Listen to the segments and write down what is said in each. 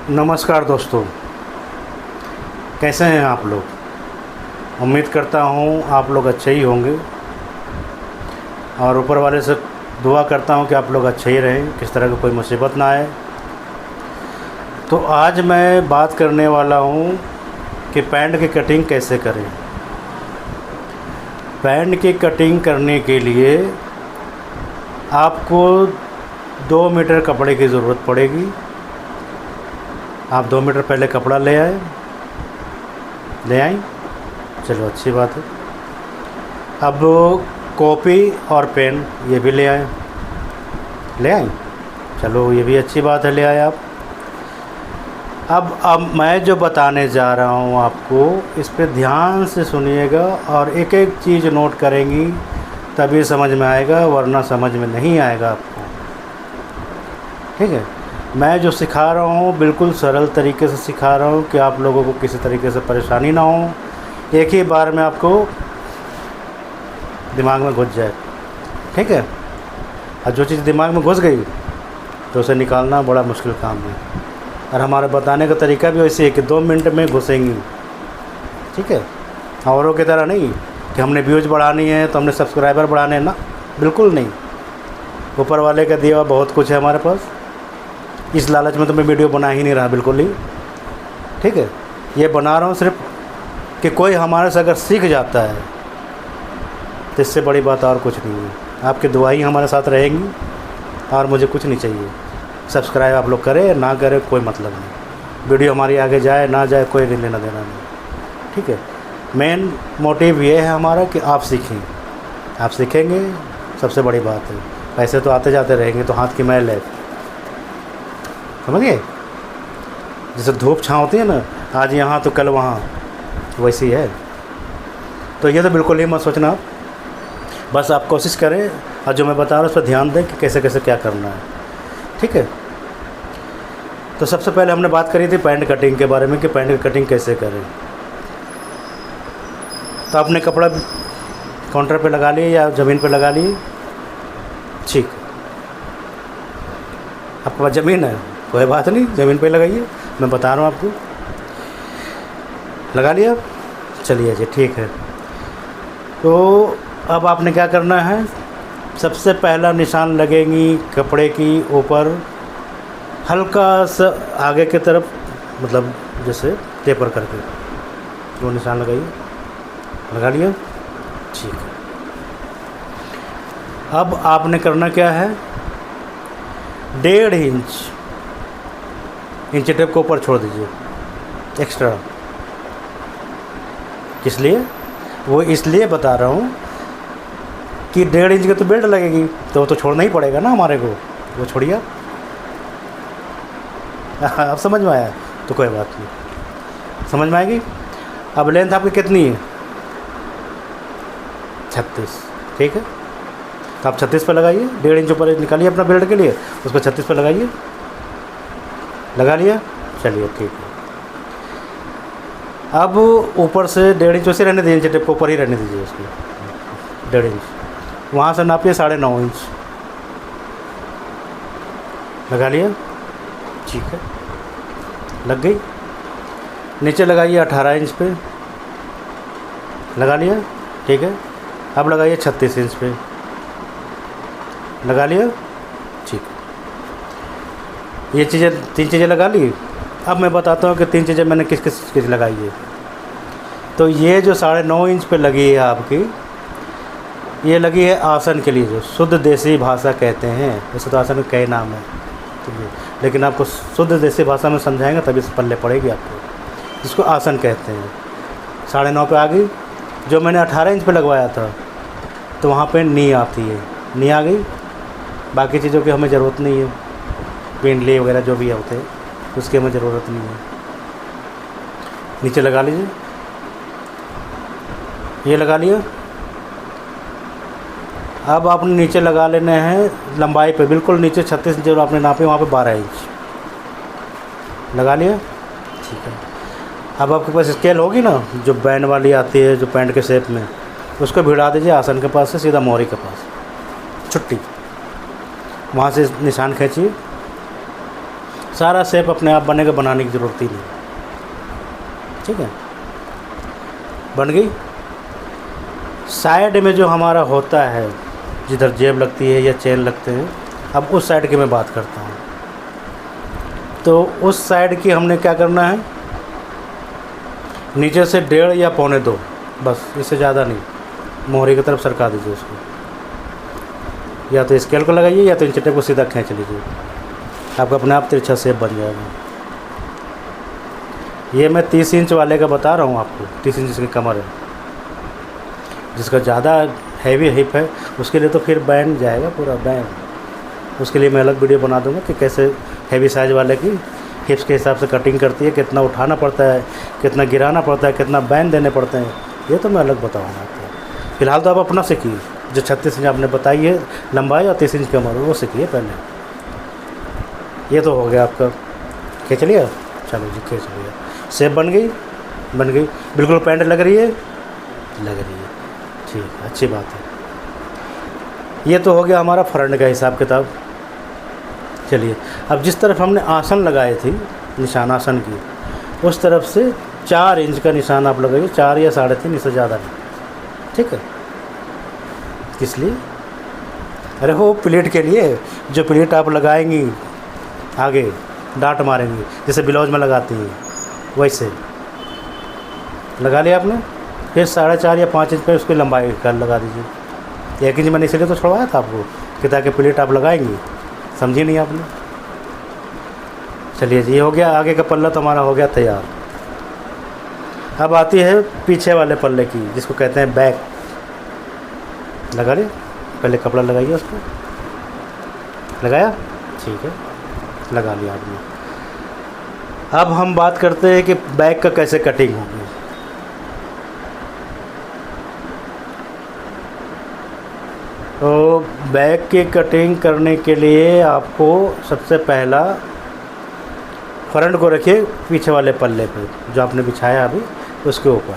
नमस्कार दोस्तों, कैसे हैं आप लोग। उम्मीद करता हूँ आप लोग अच्छे ही होंगे और ऊपर वाले से दुआ करता हूँ कि आप लोग अच्छे ही रहें, किस तरह की कोई मुसीबत ना आए। तो आज मैं बात करने वाला हूँ कि पैंट की कटिंग कैसे करें। पैंट की कटिंग करने के लिए आपको 2 मीटर कपड़े की ज़रूरत पड़ेगी। आप 2 मीटर पहले कपड़ा ले आए, चलो अच्छी बात है। अब कॉपी और पेन ये भी ले आए, चलो ये भी अच्छी बात है, ले आए आप। अब मैं जो बताने जा रहा हूँ आपको, इस पे ध्यान से सुनिएगा और एक एक चीज़ नोट करेंगी तभी समझ में आएगा, वरना समझ में नहीं आएगा आपको। ठीक है, मैं जो सिखा रहा हूँ बिल्कुल सरल तरीके से सिखा रहा हूँ कि आप लोगों को किसी तरीके से परेशानी ना हो, एक ही बार में आपको दिमाग में घुस जाए। ठीक है, और जो चीज़ दिमाग में घुस गई तो उसे निकालना बड़ा मुश्किल काम है। और हमारे बताने का तरीका भी वैसे है कि 2 मिनट में घुसेंगी। ठीक है, औरों की तरह नहीं कि हमने व्यूज़ बढ़ानी है तो हमने सब्सक्राइबर बढ़ाने हैं, ना, बिल्कुल नहीं। ऊपर वाले का दिया हुआ बहुत कुछ है हमारे पास, इस लालच में तो मैं वीडियो बना ही नहीं रहा, बिल्कुल ही। ठीक है, ये बना रहा हूँ सिर्फ कि कोई हमारे से अगर सीख जाता है तो इससे बड़ी बात और कुछ नहीं है। आपकी दुआएं हमारे साथ रहेंगी और मुझे कुछ नहीं चाहिए। सब्सक्राइब आप लोग करें ना करें कोई मतलब नहीं, वीडियो हमारी आगे जाए ना जाए कोई लेना देना नहीं। ठीक है, मेन मोटिव ये है हमारा कि आप सीखें, आप सीखेंगे सबसे बड़ी बात है। पैसे तो आते जाते रहेंगे, तो हाथ की मैल है, समझिए। जैसे धूप छाँव होती है ना, आज यहाँ तो कल वहाँ, वैसी है। तो ये तो बिल्कुल ही मत सोचना आप, बस आप कोशिश करें और जो मैं बता रहा हूँ उस पर ध्यान दें कि कैसे कैसे क्या करना है। ठीक है, तो सबसे पहले हमने बात करी थी पैंट कटिंग के बारे में कि पैंट की कटिंग कैसे करें। तो आपने कपड़ा काउंटर पे लगा लिए या ज़मीन पे लगा लिए, ठीक। आपके पास ज़मीन है, कोई बात नहीं, ज़मीन पे लगाइए, मैं बता रहा हूँ आपको। लगा लिया, चलिए जी, ठीक है। तो अब आपने क्या करना है, सबसे पहला निशान लगेंगी कपड़े की ऊपर, हल्का सा आगे की तरफ, मतलब जैसे टेपर करके वो निशान लगाइए। लगा लिया, ठीक है। अब आपने करना क्या है, 1.5 इंच टेप को ऊपर छोड़ दीजिए एक्स्ट्रा। किस लिए, वो इसलिए बता रहा हूँ कि 1.5 इंच की तो बेल्ट लगेगी, तो वो तो छोड़ना ही पड़ेगा ना हमारे को, वो छोड़िए आप। समझ में आया तो कोई बात नहीं, समझ में आएगी। अब लेंथ आपकी कितनी है, 36, ठीक है। तो आप 36 पर लगाइए, 1.5 इंच ऊपर निकालिए अपना बेल्ट के लिए, उसको 36 पर लगाइए। लगा लिया, चलिए ठीक है। अब ऊपर से 1.5 इंच वैसे रहने दीजिए, इंच टेप को ऊपर ही रहने दीजिए उसको, 1.5 इंच। वहाँ से नापिए 9.5 इंच। लगा लिया, ठीक है, लग गई। नीचे लगाइए 18 इंच पे, लगा लिया, ठीक है। अब लगाइए 36 इंच पे, लगा लिया, ठीक। ये चीज़ें 3 चीज़ें लगा ली। अब मैं बताता हूँ कि 3 चीज़ें मैंने किस किस चीज़ लगाई है। तो ये जो 9.5 इंच पे लगी है आपकी, ये लगी है आसन के लिए, जो शुद्ध देसी भाषा कहते हैं। वैसे तो आसन के कई नाम है, लेकिन आपको शुद्ध देसी भाषा में समझाएंगे तभी पल्ले पड़ेगी आपको, जिसको आसन कहते हैं। 9.5 पे आ गई। जो मैंने 18 इंच पे लगवाया था तो वहाँ पे नी आती है, नी आ गई। बाकी चीज़ों की हमें ज़रूरत नहीं है, पिंडली वगैरह जो भी होते हैं उसकी हमें ज़रूरत नहीं है। नीचे लगा लीजिए, ये लगा लिया। अब आपने नीचे लगा लेने हैं लंबाई पे, बिल्कुल नीचे 36 इंच जो आपने नापे वहाँ पे 12 इंच लगा लिया, ठीक है। अब आपके पास स्केल होगी ना, जो बैंड वाली आती है जो पैंट के शेप में, उसको भिड़ा दीजिए आसन के पास से सीधा मोहरी के पास, छुट्टी। वहाँ से निशान खींचिए सारा शेप अपने आप बनेगा, बनाने की ज़रूरत ही नहीं। ठीक है, बन गई। साइड में जो हमारा होता है, जिधर जेब लगती है या चेन लगते हैं, अब उस साइड की मैं बात करता हूँ। तो उस साइड की हमने क्या करना है, नीचे से 1.5 या 1.25, बस, इससे ज़्यादा नहीं, मोहरी की तरफ सरका दीजिए उसको। या तो स्केल को लगाइए या तो इंच टेप को सीधा खींच लीजिए, आपका अपने आप तिरछा शेप बन जाएगा। ये मैं 30 इंच वाले का बता रहा हूँ आपको, 30 इंच की कमर है। जिसका ज़्यादा हैवी हिप है उसके लिए तो फिर बैंड जाएगा, पूरा बैंड। उसके लिए मैं अलग वीडियो बना दूँगा कि कैसे हैवी साइज़ वाले की हिप्स के हिसाब से कटिंग करती है, कितना उठाना पड़ता है, कितना गिराना पड़ता है, कितना बैंड देने पड़ते हैं, ये तो मैं अलग बताऊँगा आपको। फ़िलहाल तो आप अपना सीखिए, जो 36 इंच आपने बताई है लंबाई और 30 इंच कमर, वो सीखिए पहले। ये तो हो गया आपका, खींच लिया, चलो जी खींच लिया, शेप बन गई, बन गई, बिल्कुल पैंट लग रही है, लग रही है, ठीक है, अच्छी बात है। ये तो हो गया हमारा फ्रंट का हिसाब किताब। चलिए, अब जिस तरफ हमने आसन लगाए थे, निशान आसन की, उस तरफ से 4 इंच का निशान आप लगाइए, 4 या 3.5, इससे ज़्यादा नहीं। ठीक है, किस लिए? अरे वो प्लेट के लिए, जो प्लेट आप लगाएंगी आगे, डांट मारेंगी, जैसे ब्लाउज में लगाती हैं, वैसे लगा लिया आपने। फिर 4.5 या 5 इंच पे उसकी लंबाई का लगा दीजिए। 1 इंच मैंने इसलिए तो छुड़वाया था आपको कि ताकि प्लेट आप लगाएंगी, समझिए नहीं आपने। चलिए जी, हो गया, आगे का पल्ला तो हमारा हो गया तैयार। अब आती है पीछे वाले पल्ले की, जिसको कहते हैं बैक। लगा लिया, पहले कपड़ा लगाइए उसको, लगाया, ठीक है, लगा लिया आपने। अब हम बात करते हैं कि बैक का कैसे कटिंग होगी। तो बैक की कटिंग करने के लिए आपको सबसे पहला फ्रंट को रखिए पीछे वाले पल्ले पे, जो आपने बिछाया अभी उसके ऊपर।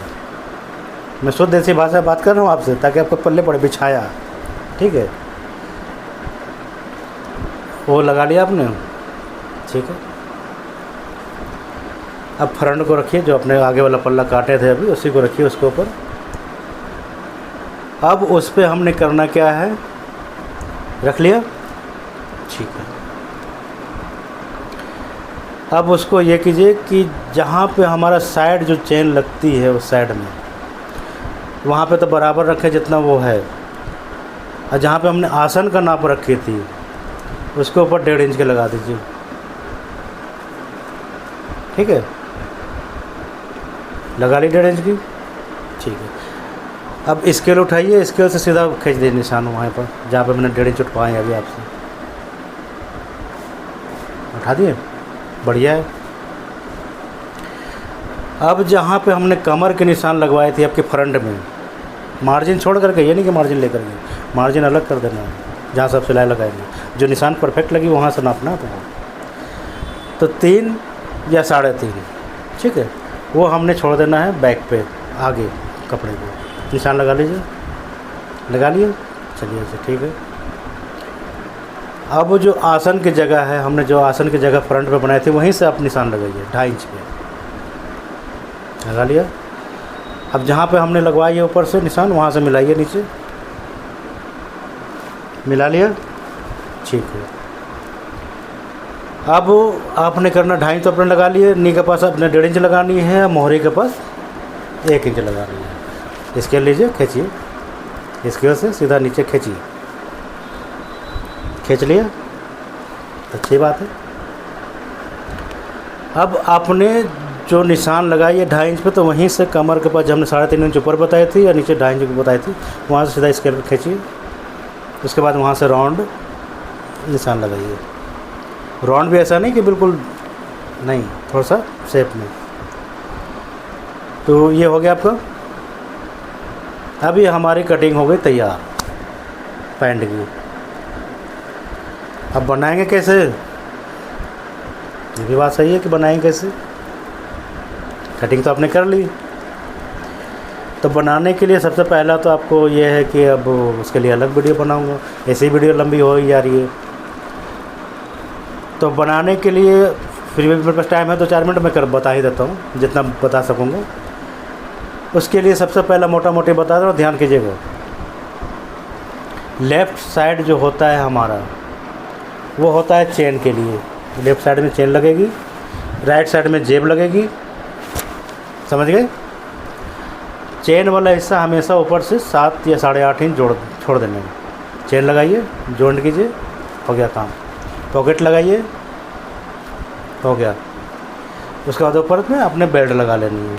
मैं शुद्ध देसी भाषा बात कर रहा हूँ आपसे, ताकि आपको पल्ले पड़े, बिछाया, ठीक है। वो लगा लिया आपने, ठीक है। अब फ्रंट को रखिए, जो अपने आगे वाला पल्ला काटे थे अभी, उसी को रखिए उसके ऊपर। अब उस पर हमने करना क्या है, रख लिया, ठीक है। अब उसको ये कीजिए कि जहाँ पे हमारा साइड जो चेन लगती है उस साइड में, वहाँ पे तो बराबर रखें जितना वो है, और जहाँ पे हमने आसन का नाप रखी थी उसके ऊपर 1.5 इंच के लगा दीजिए, ठीक है। लगा ली 1.5 इंच की, ठीक है। अब स्केल उठाइए, स्केल से सीधा खींच दीजिए निशान वहाँ पर जहाँ पे मैंने 1.5 इंच उठवाए अभी आपसे, उठा दिए, बढ़िया है। अब जहाँ पे हमने कमर के निशान लगवाए थे आपके फ्रंट में, मार्जिन छोड़ करके, ये नहीं कि मार्जिन लेकर के, मार्जिन अलग कर देना है जहाँ से आप सिलाई लगाएंगे। जो निशान परफेक्ट लगी वहाँ से नापना है तो 3 या 3.5, ठीक है। वो हमने छोड़ देना है बैक पे, आगे कपड़े को निशान लगा लीजिए, लगा लिए, चलिए अच्छा, ठीक है। अब जो आसन की जगह है, हमने जो आसन की जगह फ्रंट पे बनाई थी, वहीं से आप निशान लगाइए 2.5 इंच पे, लगा लिया। अब जहाँ पे हमने लगवाई है ऊपर से निशान, वहाँ से मिलाइए नीचे, मिला लिया, ठीक है। अब आपने करना 2.5 इंच तो अपने लगा लिए, नी के पास अपने 1.5 इंच लगानी है, मोहरी के पास 1 इंच लगानी है। स्केल लीजिए, खींचिए, स्केल से सीधा नीचे खींचिए, खींच लिया, अच्छी बात है। अब आपने जो निशान लगाई है 2.5 इंच पे, तो वहीं से कमर के पास जो हमने 3.5 इंच ऊपर बताई थी या नीचे 2.5 इंच बताई थी, वहाँ से सीधा स्केल पर खींचिए। उसके बाद वहाँ से राउंड निशान लगाइए। राउंड भी ऐसा नहीं कि बिल्कुल नहीं, थोड़ा सा शेप में। तो ये हो गया आपका। अब ये हमारी कटिंग हो गई तैयार पैंट की। अब बनाएंगे कैसे, ये भी बात सही है कि बनाएंगे कैसे। कटिंग तो आपने कर ली, तो बनाने के लिए सबसे पहला तो आपको ये है कि अब उसके लिए अलग वीडियो बनाऊंगा, ऐसी वीडियो लंबी हो ही जा रही है। तो बनाने के लिए फिर भी मेरे पास टाइम है तो 4 मिनट में कर बता ही देता हूँ जितना बता सकूँगा। उसके लिए सबसे पहला मोटा मोटी बता दो, ध्यान कीजिएगा। लेफ़्ट साइड जो होता है हमारा वो होता है चेन के लिए, लेफ़्ट साइड में चेन लगेगी, राइट साइड में जेब लगेगी, समझ गए। चेन वाला हिस्सा हमेशा ऊपर से 7 या 8.5 इंच छोड़ देने में। चेन लगाइए, जॉइंट कीजिए, हो गया काम। पॉकेट लगाइए, हो गया। उसके बाद ऊपर में अपने बेल्ट लगा लेनी है।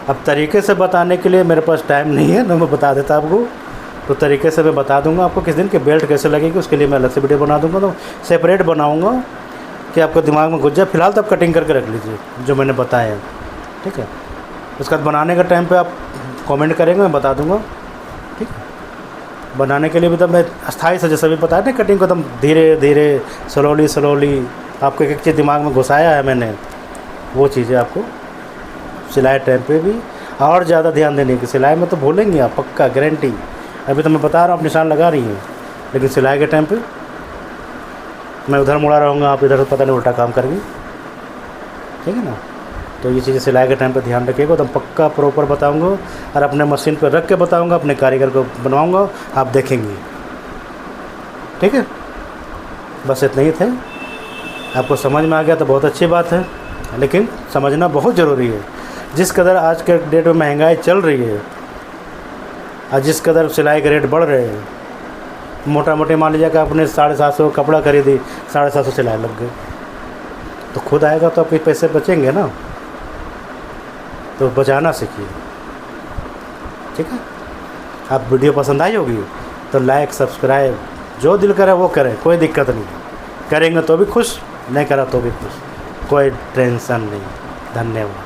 अब तरीके से बताने के लिए मेरे पास टाइम नहीं है, मैं बता देता आपको। तो तरीके से मैं बता दूंगा आपको किस दिन कि बेल्ट कैसे लगेगी, उसके लिए मैं अलग से वीडियो बना दूंगा। तो सेपरेट बनाऊंगा कि आपको दिमाग में घुस जाए। फिलहाल तो आप कटिंग करके रख लीजिए जो मैंने बताया है, ठीक है। उसके बाद बनाने का टाइम पे आप कमेंट करेंगे, मैं बता दूंगा, ठीक है। बनाने के लिए भी तो मैं अस्थाई से जैसे भी बताया ना, कटिंग को एकदम धीरे धीरे स्लोली आपको एक एक चीज़ दिमाग में घुसाया है मैंने, वो चीज़ें आपको सिलाई टाइम पे भी और ज़्यादा ध्यान देने की। सिलाई में तो भूलेंगे आप, पक्का गारंटी। अभी तो मैं बता रहा हूँ, आप निशान लगा रही हैं, लेकिन सिलाई के टाइम पे मैं उधर मुड़ा रहूँगा, आप इधर पता नहीं उल्टा काम करेंगे, ठीक है ना। तो ये चीज़ें सिलाई के टाइम पे ध्यान रखिएगा, तो पक्का प्रॉपर बताऊँगा और अपने मशीन पर रख के बताऊँगा, अपने कारीगर को बनवाऊँगा, आप देखेंगे, ठीक है। बस इतना ही थे। आपको समझ में आ गया तो बहुत अच्छी बात है, लेकिन समझना बहुत ज़रूरी है। जिस कदर आज के डेट में महंगाई चल रही है और जिस कदर सिलाई के रेट बढ़ रहे हैं, मोटा मोटी मान लीजिए कि आपने 750 कपड़ा खरीदी, 750 सिलाई लग गई, तो खुद आएगा तो आपके पैसे बचेंगे ना। तो बचाना सीखिए, ठीक है। आप वीडियो पसंद आई होगी तो लाइक सब्सक्राइब जो दिल करे वो करें, कोई दिक्कत नहीं। करेंगे तो भी खुश, नहीं करा तो भी खुश, कोई टेंशन नहीं। धन्यवाद।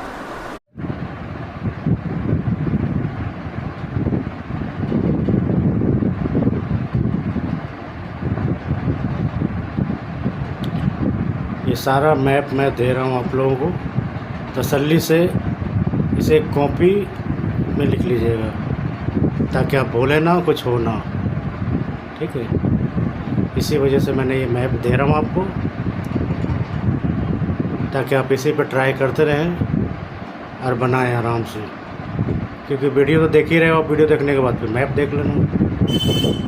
ये सारा मैप मैं दे रहा हूँ आप लोगों को, तसल्ली से इसे कॉपी में लिख लीजिएगा ताकि आप भूलें ना, कुछ हो ना, ठीक है। इसी वजह से मैंने ये मैप दे रहा हूँ आपको, ताकि आप इसी पर ट्राई करते रहें और बनाएं आराम से। क्योंकि वीडियो तो देख ही रहे हो, आप वीडियो देखने के बाद फिर मैप देख लेना।